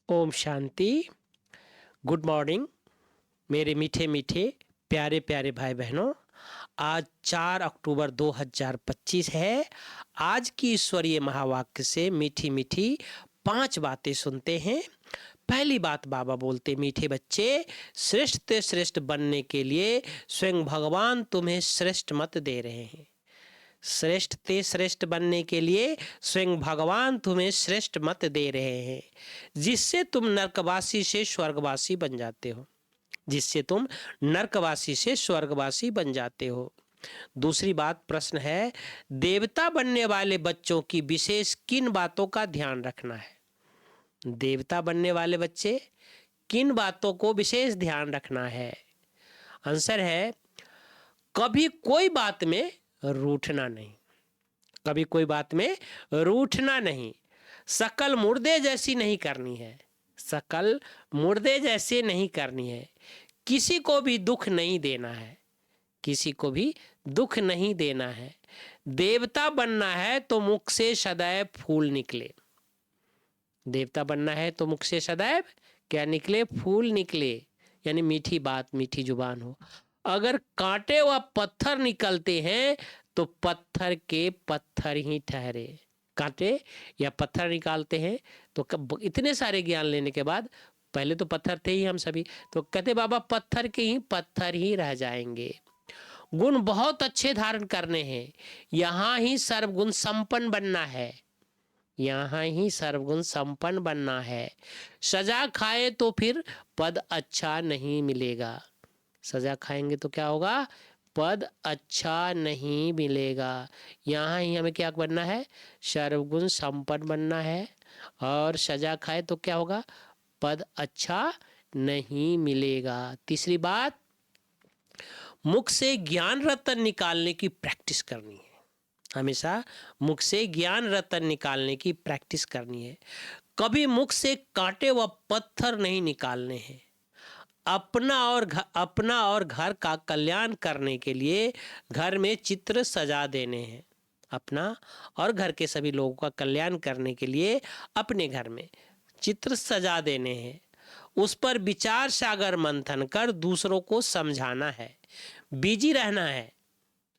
Om Shanti. Good morning मेरे मीठे मीठे प्यारे प्यारे भाई बहनों। आज 4 अक्टूबर 2025 है। आज की ईश्वरीय महावाक्य से मीठी मीठी 5 बातें सुनते हैं। पहली बात बाबा बोलते, मीठे बच्चे, श्रेष्ठ से श्रेष्ठ बनने के लिए स्वयं भगवान तुम्हें श्रेष्ठ मत दे रहे हैं। श्रेष्ठ ते श्रेष्ठ बनने के लिए स्वयं भगवान तुम्हें श्रेष्ठ मत दे रहे हैं, जिससे तुम नरकवासी से स्वर्गवासी बन जाते हो। जिससे तुम नरकवासी से स्वर्गवासी बन जाते हो। दूसरी बात प्रश्न है, देवता बनने वाले बच्चों की विशेष किन बातों का ध्यान रखना है? देवता बनने वाले बच्चे किन बातों को विशेष ध्यान रखना है? आंसर है, कभी कोई बात में रूठना नहीं। कभी कोई बात में रूठना नहीं। शकल मुर्दे जैसी नहीं करनी है। शकल मुर्दे जैसे नहीं करनी है। किसी को भी दुख नहीं देना है। किसी को भी दुख नहीं देना है। देवता बनना है तो मुख से सदैव फूल निकले। देवता बनना है तो मुख से सदैव क्या निकले? फूल निकले, यानी मीठी बात, मीठी जुबान हो। अगर कांटे व पत्थर निकलते हैं तो पत्थर के पत्थर ही ठहरे। कांटे या पत्थर निकालते हैं तो इतने सारे ज्ञान लेने के बाद, पहले तो पत्थर थे ही हम सभी, तो कहते बाबा पत्थर के ही पत्थर ही रह जाएंगे। गुण बहुत अच्छे धारण करने हैं। यहाँ ही सर्वगुण संपन्न बनना है। यहाँ ही सर्वगुण संपन्न बनना है। सजा खाए तो फिर पद अच्छा नहीं मिलेगा। सजा खाएंगे तो क्या होगा? पद अच्छा नहीं मिलेगा। यहाँ ही हमें क्या बनना है? सर्वगुण संपन्न बनना है। और सजा खाए तो क्या होगा? पद अच्छा नहीं मिलेगा। तीसरी बात, मुख से ज्ञान रतन निकालने की प्रैक्टिस करनी है। हमेशा मुख से ज्ञान रतन निकालने की प्रैक्टिस करनी है। कभी मुख से कांटे व पत्थर नहीं निकालने हैं। अपना और घर का कल्याण करने के लिए घर में चित्र सजा देने हैं। अपना और घर के सभी लोगों का कल्याण करने के लिए अपने घर में चित्र सजा देने हैं। उस पर विचार सागर मंथन कर दूसरों को समझाना है। बिजी रहना है।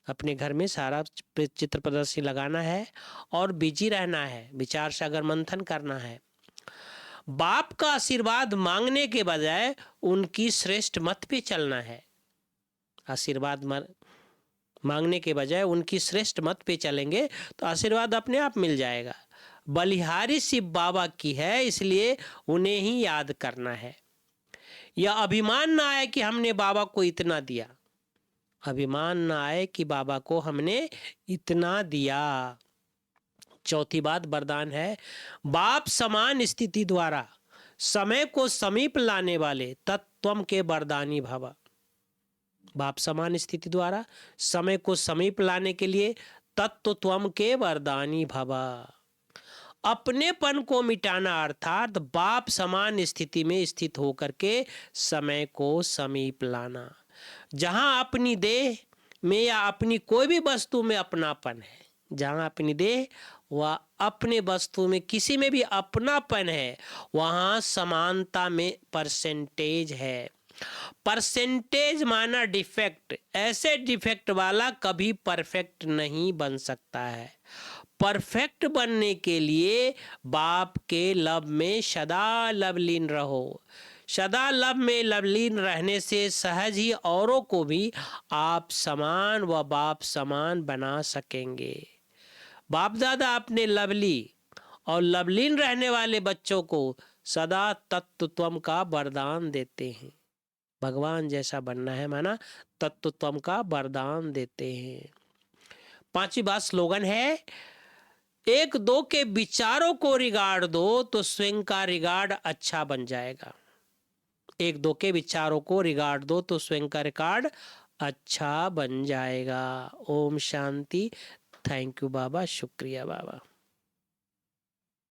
अपने घर में सारा चित्र प्रदर्शनी लगाना है और बिजी रहना है। विचार सागर मंथन करना है। बाप का आशीर्वाद मांगने के बजाय उनकी श्रेष्ठ मत पे चलना है। आशीर्वाद मांगने के बजाय उनकी श्रेष्ठ मत पे चलेंगे तो आशीर्वाद अपने आप मिल जाएगा। बलिहारी शिव बाबा की है, इसलिए उन्हें ही याद करना है। यह अभिमान ना आए कि हमने बाबा को इतना दिया। अभिमान ना आए कि बाबा को हमने इतना दिया। चौथी बात वरदान है, बाप समान स्थिति द्वारा समय को समीप लाने वाले तत्त्वम के वरदानी भव। बाप समान स्थिति द्वारा समय को समीप लाने के लिए तत्त्वम के वरदानी भव। अपनेपन को मिटाना अर्थात बाप समान स्थिति में स्थित होकर के समय को समीप लाना। जहां अपनी देह में या अपनी कोई भी वस्तु में अपनापन है, जहां अपनी देह व अपने वस्तु में किसी में भी अपनापन है, वहां समानता में परसेंटेज है। परसेंटेज माना डिफेक्ट। ऐसे डिफेक्ट वाला कभी परफेक्ट नहीं बन सकता है। परफेक्ट बनने के लिए बाप के लब में सदा लवलीन रहो। सदा लब में लवलीन रहने से सहज ही औरों को भी आप समान व बाप समान बना सकेंगे। बाप दादा अपने लवली और लवलीन रहने वाले बच्चों को सदा तत्वत्वम का वरदान देते हैं। भगवान जैसा बनना है माना तत्वत्वम का वरदान देते हैं। पांचवी बात स्लोगन है, एक दो के विचारों को रिगार्ड दो तो स्वयं का रिगार्ड अच्छा बन जाएगा। एक दो के विचारों को रिगार्ड दो तो स्वयं का रिकॉर्ड अच्छा बन जाएगा। ओम शांति। थैंक यू बाबा, शुक्रिया बाबा।